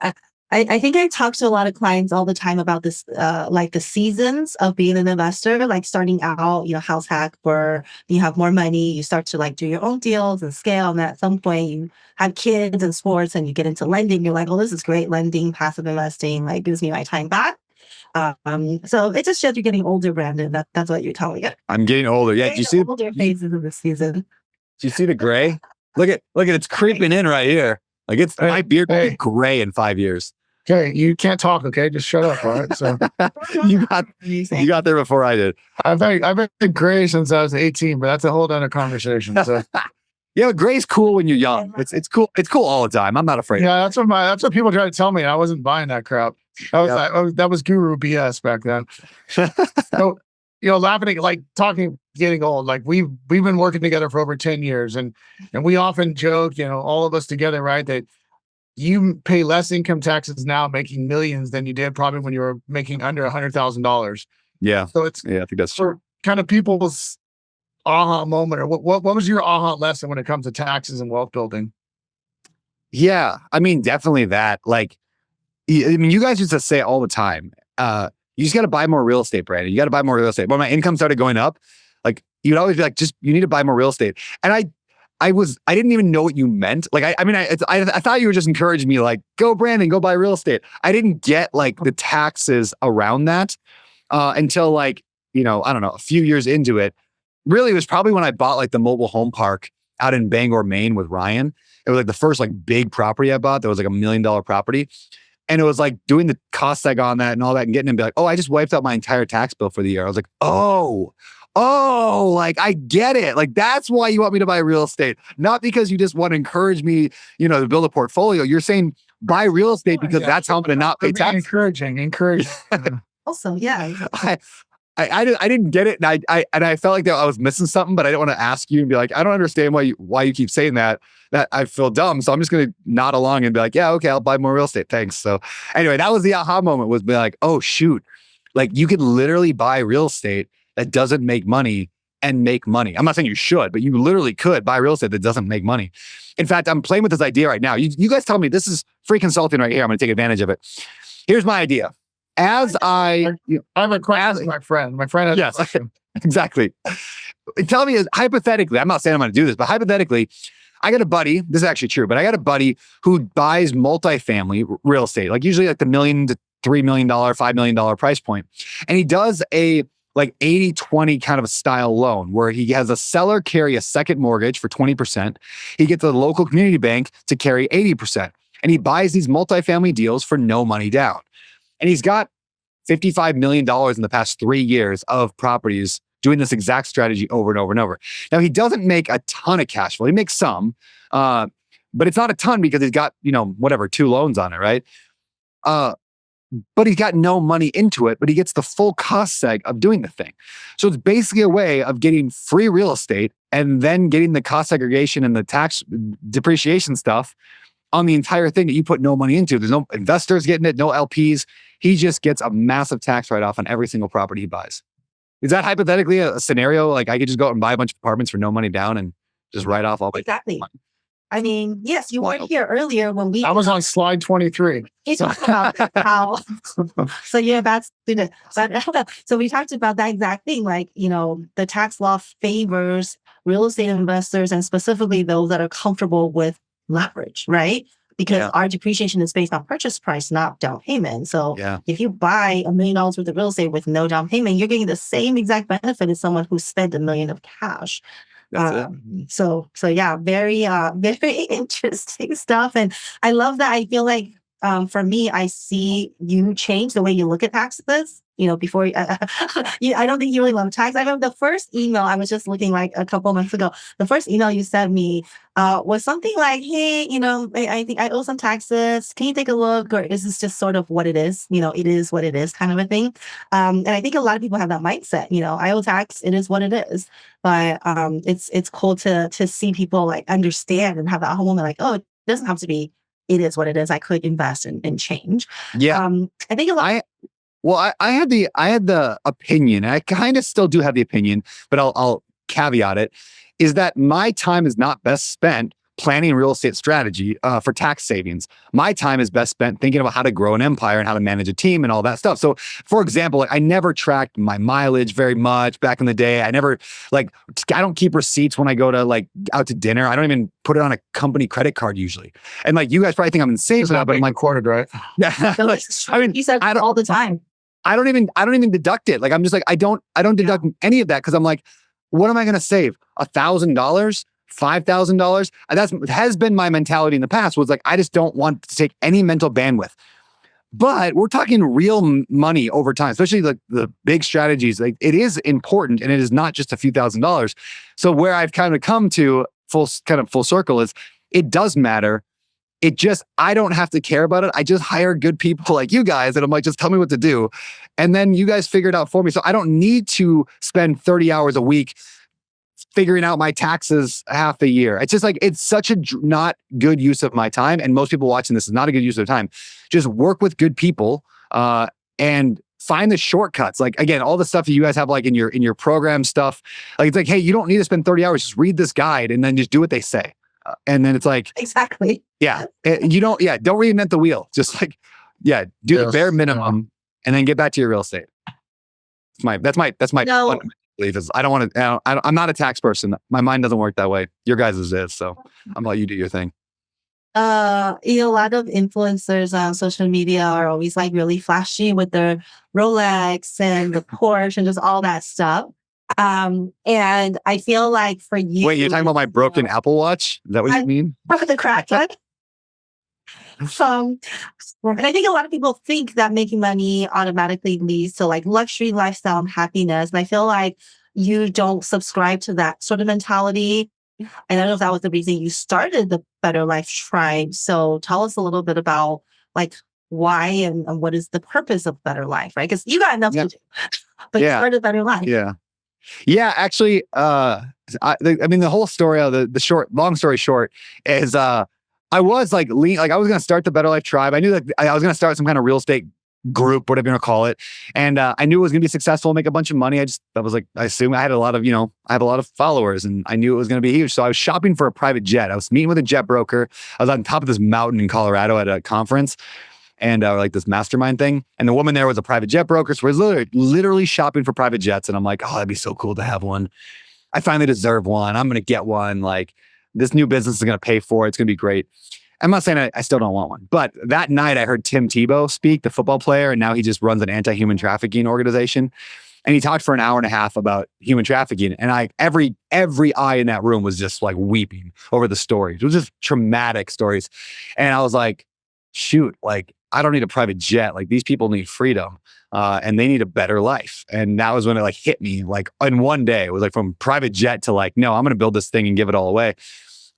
I think I talk to a lot of clients all the time about this, like the seasons of being an investor, like starting out, house hack, where you have more money, you start to like do your own deals and scale. And at some point you have kids and sports and you get into lending. You're like, oh, this is great. Lending, passive investing, like gives me my time back. So it just shows you're getting older, Brandon. That's what you're telling it. I'm getting older. Yeah. Do you see older phases of the season? Do you see the gray? Look at it's creeping in right here. Like my beard will be gray in 5 years. Okay, you can't talk. Okay, just shut up. All right. So you got there before I did. I've been gray since I was 18, but that's a whole other conversation. So yeah, but gray's cool when you're young. It's cool. It's cool all the time. I'm not afraid. Yeah, that's what people try to tell me. I wasn't buying that crap. That was guru BS back then. So laughing, like talking, getting old. Like we've been working together for over 10 years, and we often joke, all of us together, right, that you pay less income taxes now making millions than you did probably when you were making under $100,000. Yeah. So I think that's true. Kind of people's aha moment, or what was your aha lesson when it comes to taxes and wealth building? Yeah, I mean, definitely that. Like, I mean, you guys used to say it all the time. You just got to buy more real estate, Brandon. You got to buy more real estate. When my income started going up, like you'd always be like, you need to buy more real estate. And I didn't even know what you meant. Like, I thought you were just encouraging me, like, go Brandon, go buy real estate. I didn't get like the taxes around that until like, I don't know, a few years into it. Really, it was probably when I bought like the mobile home park out in Bangor, Maine with Ryan. It was like the first like big property I bought that was like $1 million property. And it was like doing the cost seg on that and all that and getting it and be like, oh, I just wiped out my entire tax bill for the year. I was like, oh, like I get it. Like that's why you want me to buy real estate. Not because you just want to encourage me, to build a portfolio. You're saying buy real estate because that's how I'm going to not pay tax. Encouraging. Also, yeah. I didn't get it. And I felt like that I was missing something, but I didn't want to ask you and be like, I don't understand why you keep saying that I feel dumb. So I'm just going to nod along and be like, yeah, okay, I'll buy more real estate. Thanks. So anyway, that was the aha moment, was be like, oh shoot, like you could literally buy real estate that doesn't make money and make money. I'm not saying you should, but you literally could buy real estate that doesn't make money. In fact, I'm playing with this idea right now. You guys tell me, this is free consulting right here. I'm going to take advantage of it. Here's my idea. As I have a question, my friend has yes, a question. Exactly. Tell me, hypothetically, I'm not saying I'm going to do this, but hypothetically, I got a buddy, this is actually true, but I got a buddy who buys multifamily real estate, like usually like the $1 million to $3 million, $5 million price point. And he does a like 80-20 kind of a style loan where he has a seller carry a second mortgage for 20%. He gets a local community bank to carry 80%. And he buys these multifamily deals for no money down. And he's got $55 million in the past 3 years of properties doing this exact strategy over and over and over. Now, he doesn't make a ton of cash flow. He makes some, but it's not a ton because he's got, 2 loans on it, right? But he's got no money into it, but he gets the full cost seg of doing the thing. So it's basically a way of getting free real estate and then getting the cost segregation and the tax depreciation stuff on the entire thing that you put no money into. There's no investors getting it, no LPs. He just gets a massive tax write-off on every single property he buys. Is that hypothetically a scenario? Like I could just go out and buy a bunch of apartments for no money down and just write off all my Exactly. I mean, yes, you weren't here earlier when we... I was on slide 23. We talked about how... So you're a bad student. But, so we talked about that exact thing. Like, the tax law favors real estate investors and specifically those that are comfortable with leverage, right? Because our depreciation is based on purchase price, not down payment. So if you buy $1 million worth of real estate with no down payment, you're getting the same exact benefit as someone who spent $1 million of cash. So yeah, very, very interesting stuff. And I love that. I feel like, for me, I see you change the way you look at taxes. Before I don't think you really love tax. I remember the first email I was just looking like a couple months ago. The first email you sent me was something like, "Hey, I think I owe some taxes. Can you take a look? Or is this just sort of what it is? It is what it is, kind of a thing." And I think a lot of people have that mindset. I owe tax. It is what it is. But it's cool to see people like understand and have that whole moment like, oh, it doesn't have to be. It is what it is. I could invest and change. Yeah. I think a lot. I had the opinion, and I kind of still do have the opinion, but I'll caveat it, is that my time is not best spent planning real estate strategy for tax savings. My time is best spent thinking about how to grow an empire and how to manage a team and all that stuff. So for example, I never tracked my mileage very much back in the day. I don't keep receipts when I go to out to dinner. I don't even put it on a company credit card usually. And you guys probably think I'm insane for that, but I'm recorded, right? Yeah. You said all the time. I don't even deduct it. I'm just I don't deduct any of that because I'm like, what am I going to save? $1,000, $5,000? That has been my mentality in the past. Was I just don't want to take any mental bandwidth. But we're talking real money over time, especially the big strategies. It is important, and it is not just a few $1,000s. So where I've kind of come to full circle is it does matter. I don't have to care about it. I just hire good people like you guys. And I'm like, just tell me what to do. And then you guys figure it out for me. So I don't need to spend 30 hours a week figuring out my taxes half a year. It's just it's such a not good use of my time. And most people watching this is not a good use of time. Just work with good people and find the shortcuts. Again, all the stuff that you guys have in your program stuff. It's hey, you don't need to spend 30 hours. Just read this guide and then just do what they say. And then it's exactly. Yeah. You don't reinvent the wheel. Just do the bare minimum and then get back to your real estate. That's my fundamental belief is I don't want to, I'm not a tax person. My mind doesn't work that way. Your guys' is. So I'm gonna let you do your thing. A lot of influencers on social media are always really flashy with their Rolex and the Porsche and just all that stuff. And I feel like for you... Wait, you're talking about my broken Apple Watch? Is that what you mean? The cracked one. And I think a lot of people think that making money automatically leads to luxury lifestyle and happiness. And I feel like you don't subscribe to that sort of mentality. And I don't know if that was the reason you started the Better Life Tribe. So tell us a little bit about why and what is the purpose of Better Life, right? Because you got enough to do, but you started Better Life. Yeah, actually, the whole story of long story short is I was I was going to start the Better Life Tribe. I knew that I was going to start some kind of real estate group, whatever you want to call it. And I knew it was going to be successful, make a bunch of money. I assumed I had a lot of, I have a lot of followers and I knew it was going to be huge. So I was shopping for a private jet. I was meeting with a jet broker. I was on top of this mountain in Colorado at a conference. And this mastermind thing. And the woman there was a private jet broker. So we're literally shopping for private jets. And I'm like, oh, that'd be so cool to have one. I finally deserve one. I'm going to get one. This new business is going to pay for it. It's going to be great. I'm not saying I still don't want one. But that night I heard Tim Tebow speak, the football player. And now he just runs an anti-human trafficking organization. And he talked for an hour and a half about human trafficking. And every eye in that room was just weeping over the stories. It was just traumatic stories. And I was like, shoot, I don't need a private jet. Like these people need freedom and they need a better life. And that was when it like hit me like in one day. It was like from private jet to like, no, I'm going to build this thing and give it all away.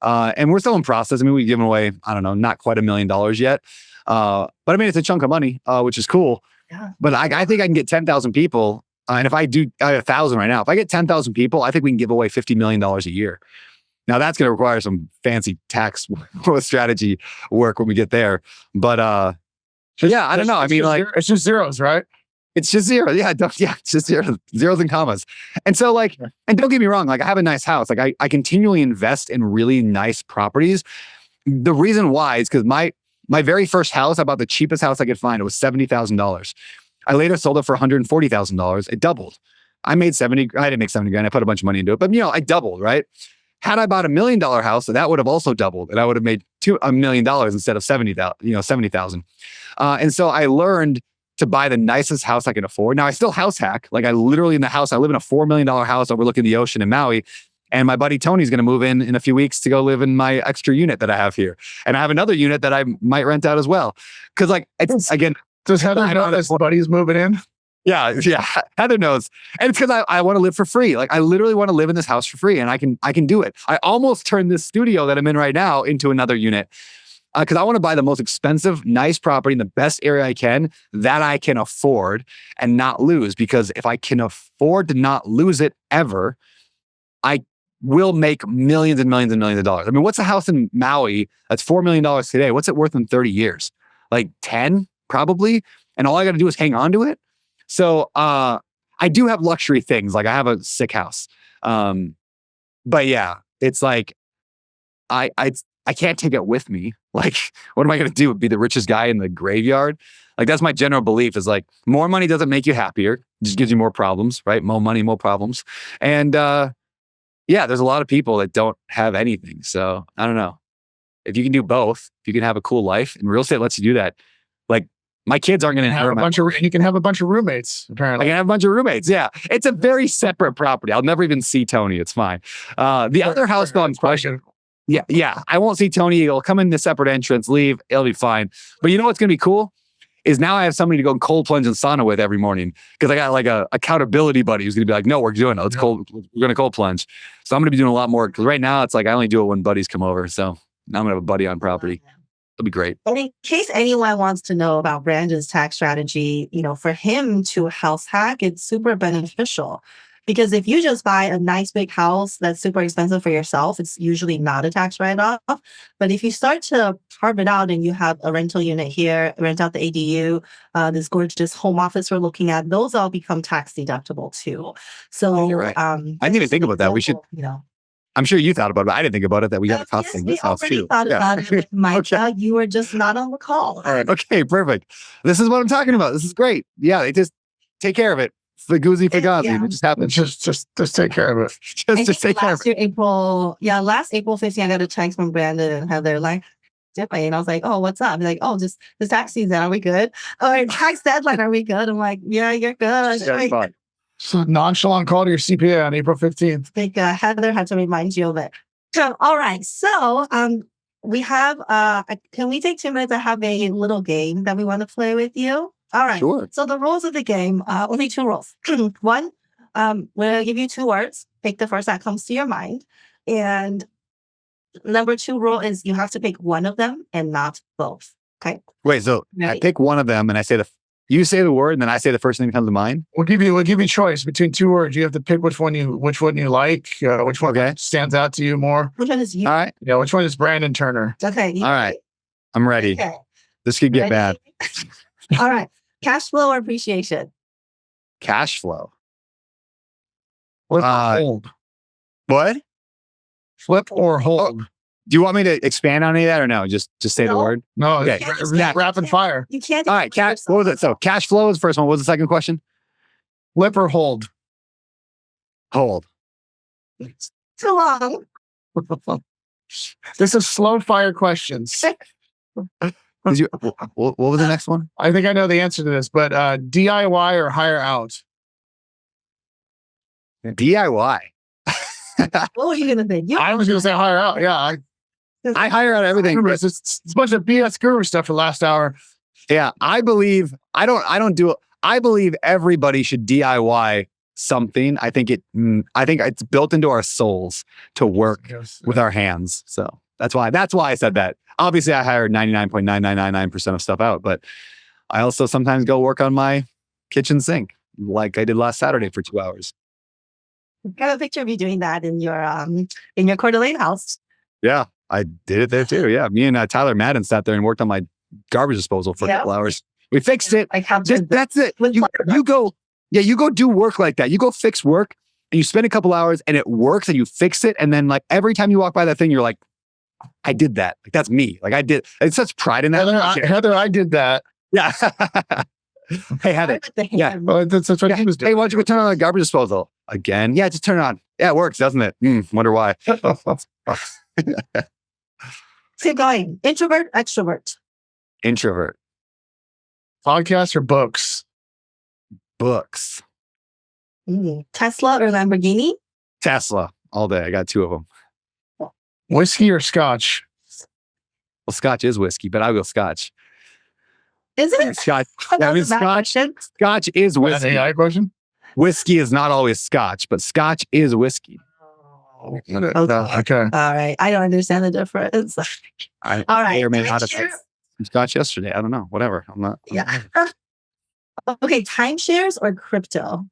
And we're still in process. I mean, we've given away, I don't know, not quite $1 million yet. But I mean, it's a chunk of money, which is cool. Yeah. But I think I can get 10,000 people. And if I have 1,000 right now, if I get 10,000 people, I think we can give away $50 million a year. Now that's going to require some fancy tax strategy work when we get there. But yeah, I don't know. I mean, like, it's just zeros, right? it's just zero. Yeah, it's just zeros and commas. And so like, and don't get me wrong, like I have a nice house. Like I continually invest in really nice properties. The reason why is because my very first house, I bought the cheapest house I could find. It was $70,000. I later sold it for $140,000. It doubled. I made 70. I didn't make 70 grand. I put a bunch of money into it, but I doubled, right? Had I bought $1 million house, that would have also doubled, and I would have made $1 million instead of 70,000. And so I learned to buy the nicest house I can afford. Now I still house hack. Like I literally in the house, I live in a $4 million house overlooking the ocean in Maui. And my buddy Tony's going to move in a few weeks to go live in my extra unit that I have here. And I have another unit that I might rent out as well. Cause like, it's again, does Heather know this buddy's moving in? Yeah. Heather knows. And it's because I want to live for free. Like I literally want to live in this house for free and I can do it. I almost turned this studio that I'm in right now into another unit. Because I want to buy the most expensive, nice property in the best area I can that I can afford and not lose. Because if I can afford to not lose it ever, I will make millions and millions and millions of dollars. I mean, what's a house in Maui that's $4 million today? What's it worth in 30 years? Like 10, probably. And all I got to do is hang on to it. So I do have luxury things. Like I have a sick house. But yeah, it's like, I can't take it with me. Like, what am I going to do? Be the richest guy in the graveyard? Like, that's my general belief is like, more money doesn't make you happier. It just gives you more problems, right? More money, more problems. And yeah, there's a lot of people that don't have anything. So I don't know. If you can do both, if you can have a cool life, and real estate lets you do that. Like, my kids aren't going to have a bunch of, you can have a bunch of roommates, apparently. I can have a bunch of roommates. Yeah. It's a very separate property. I'll never even see Tony. It's fine. The other house though, I'm question. Yeah. I won't see Tony. He'll come in the separate entrance, leave. It'll be fine. But you know what's going to be cool? Is now I have somebody to go cold plunge and sauna with every morning. Because I got like a accountability buddy who's going to be like, no, we're doing it. We're going to cold plunge. So I'm going to be doing a lot more. Because right now it's like I only do it when buddies come over. So now I'm going to have a buddy on property. It'll be great. And in case anyone wants to know about Brandon's tax strategy, for him to house hack, it's super beneficial. Because if you just buy a nice big house that's super expensive for yourself, it's usually not a tax write-off. But if you start to carve it out and you have a rental unit here, rent out the ADU, this gorgeous home office we're looking at, those all become tax deductible too. So you're right. I didn't even think about that. We should, I'm sure you thought about it, but I didn't think about it that we got a cost thing this house too. Thought about it with Micah. You were just not on the call. All right. Okay, perfect. This is what I'm talking about. This is great. Yeah, they just take care of it. Fagoozy Fagazi. Yeah. It just happens. Just take care of it. Just take care of it. Last April 15th, I got a text from Brandon and Heather like, and I was like, oh, what's up? He's like, oh, just the tax season. Are we good? Or tax deadline. Are we good? I'm like, yeah, you're good. Yeah, fine. So nonchalant call to your CPA on April 15th. I think Heather had to remind you of it. So, all right. So we have, can we take 2 minutes to have a little game that we want to play with you? All right. Sure. So the rules of the game, only 2 rules. One, we'll give you 2 words. Pick the first that comes to your mind. And number 2 rule is you have to pick one of them and not both. Okay. Wait, so I pick one of them and I say you say the word and then I say the first thing that comes to mind? We'll give you choice between 2 words. You have to pick which one you like, which one stands out to you more. Which one is you? All right. Yeah, which one is Brandon Turner? Okay. All right. I'm ready. Okay. This could get bad. All right. Cash flow or appreciation? Cash flow. Flip or hold? What? Flip or hold? Do you want me to expand on any of that or no? Just say the word? No, okay. Rapid fire. You can't. All right. What was it? So cash flow is the first one. What was the second question? Flip or hold? Hold. Too long. This is slow fire questions. What was the next one? I think I know the answer to this, but DIY or hire out? DIY. What were you going to think? I was going to say hire out. Yeah. I hire out everything. It's a bunch of BS guru stuff for the last hour. Yeah, I believe everybody should DIY something. I think it's built into our souls to work with our hands. So that's why I said that. Obviously, I hired 99.9999% of stuff out, but I also sometimes go work on my kitchen sink, like I did last Saturday for 2 hours. I have a picture of you doing that in your Coeur d'Alene house. Yeah, I did it there too. Yeah, me and Tyler Madden sat there and worked on my garbage disposal for a couple hours. We fixed it. That's it. You go do work like that. You go fix work and you spend a couple hours and it works and you fix it. And then like every time you walk by that thing, you're like, I did that. Like that's me. Like I did. It's such pride in that. Heather, I did that. Yeah. Hey, Heather. Yeah. Well, that's what he was doing. Hey, why don't you go turn on the garbage disposal again? Yeah, just turn it on. Yeah, it works, doesn't it? Wonder why. Keep going. Introvert, extrovert. Introvert. Podcasts or books? Books. Tesla or Lamborghini? Tesla all day. I got 2 of them. Whiskey or scotch? Well, scotch is whiskey, but I'll go scotch. Is it? Scotch. Yeah, I mean, scotch is whiskey. AI question? Whiskey is not always scotch, but scotch is whiskey. Okay. Okay. All right. I don't understand the difference. All right. May or may not have had scotch yesterday. I don't know. Whatever. I'm not. Yeah. Okay. Timeshares or crypto?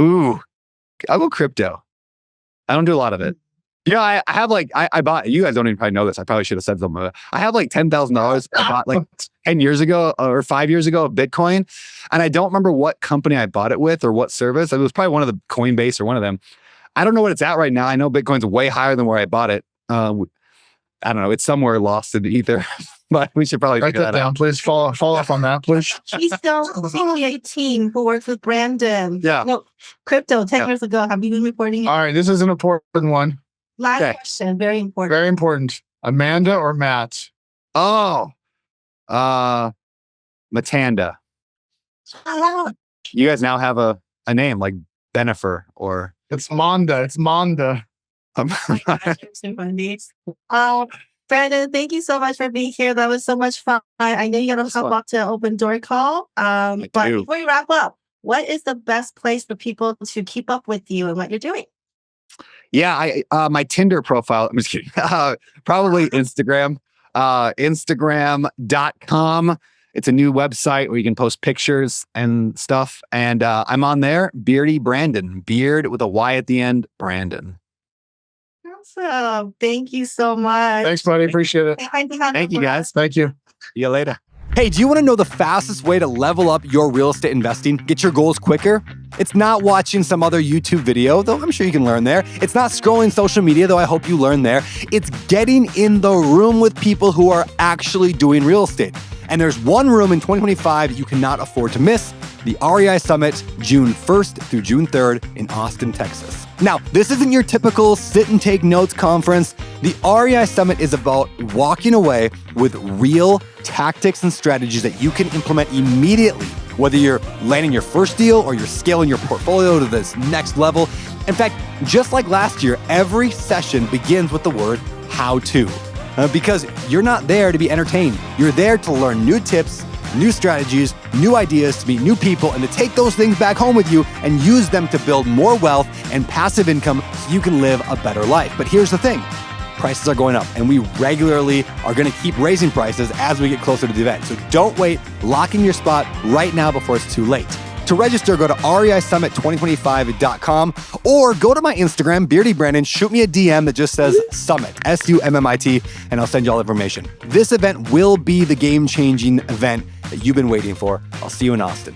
Ooh, I'll go crypto. I don't do a lot of it. Yeah, I have like, I bought, you guys don't even probably know this. I probably should have said something. I have like $10,000 I bought like 10 years ago or 5 years ago of Bitcoin. And I don't remember what company I bought it with or what service. It was probably one of the Coinbase or one of them. I don't know what it's at right now. I know Bitcoin's way higher than where I bought it. I don't know. It's somewhere lost in the ether, but we should probably write figure that down, out. please. Follow up on that, please. He's still a team who works with Brandon. Yeah. No, crypto 10 years ago. Have you been reporting it? All right. This is an important one. Last Okay. question. Very important. Very important. Amanda or Matt? Oh, Matanda. You guys now have a name like Benifer or. It's Monda. It's Monda. Brandon, thank you so much for being here. That was so much fun. I know you got to hop off to open door call. But before we wrap up, what is the best place for people to keep up with you and what you're doing? Yeah, my Tinder profile, I'm just kidding. Probably Instagram, instagram.com. It's a new website where you can post pictures and stuff. And I'm on there, Beardy Brandon, beard with a Y at the end, Brandon. Awesome. Thank you so much. Thanks, buddy. Appreciate it. Thank you, guys. Thank you. See you later. Hey, do you want to know the fastest way to level up your real estate investing? Get your goals quicker? It's not watching some other YouTube video, though I'm sure you can learn there. It's not scrolling social media, though I hope you learn there. It's getting in the room with people who are actually doing real estate. And there's one room in 2025 you cannot afford to miss, the REI Summit, June 1st through June 3rd in Austin, Texas. Now, this isn't your typical sit and take notes conference. The REI Summit is about walking away with real tactics and strategies that you can implement immediately, whether you're landing your first deal or you're scaling your portfolio to this next level. In fact, just like last year, every session begins with the word how to, because you're not there to be entertained. You're there to learn new tips, new strategies, new ideas, to meet new people, and to take those things back home with you and use them to build more wealth and passive income so you can live a better life. But here's the thing. Prices are going up, and we regularly are going to keep raising prices as we get closer to the event. So don't wait. Lock in your spot right now before it's too late. To register, go to reisummit2025.com or go to my Instagram, Beardy Brandon, shoot me a DM that just says Summit, SUMMIT, and I'll send you all information. This event will be the game-changing event that you've been waiting for. I'll see you in Austin.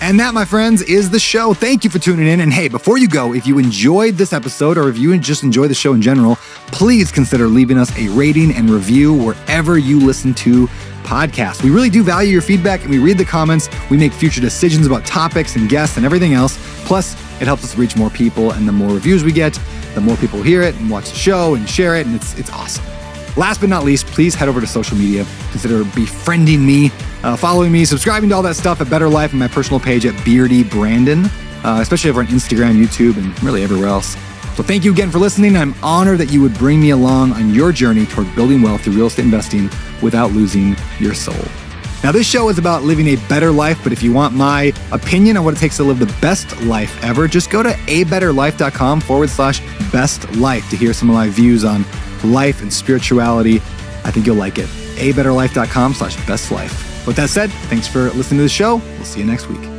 And that, my friends, is the show. Thank you for tuning in. And hey, before you go, if you enjoyed this episode or if you just enjoy the show in general, please consider leaving us a rating and review wherever you listen to podcasts. We really do value your feedback, and we read the comments. We make future decisions about topics and guests and everything else. Plus, it helps us reach more people, and the more reviews we get, the more people hear it and watch the show and share it, and it's awesome. Last but not least, please head over to social media. Consider befriending me, following me, subscribing to all that stuff at Better Life and my personal page at Beardy Brandon, especially over on Instagram, YouTube, and really everywhere else. So thank you again for listening. I'm honored that you would bring me along on your journey toward building wealth through real estate investing without losing your soul. Now, this show is about living a better life, but if you want my opinion on what it takes to live the best life ever, just go to abetterlife.com/best life to hear some of my views on life and spirituality. I think you'll like it. abetterlife.com/best life. With that said, thanks for listening to the show. We'll see you next week.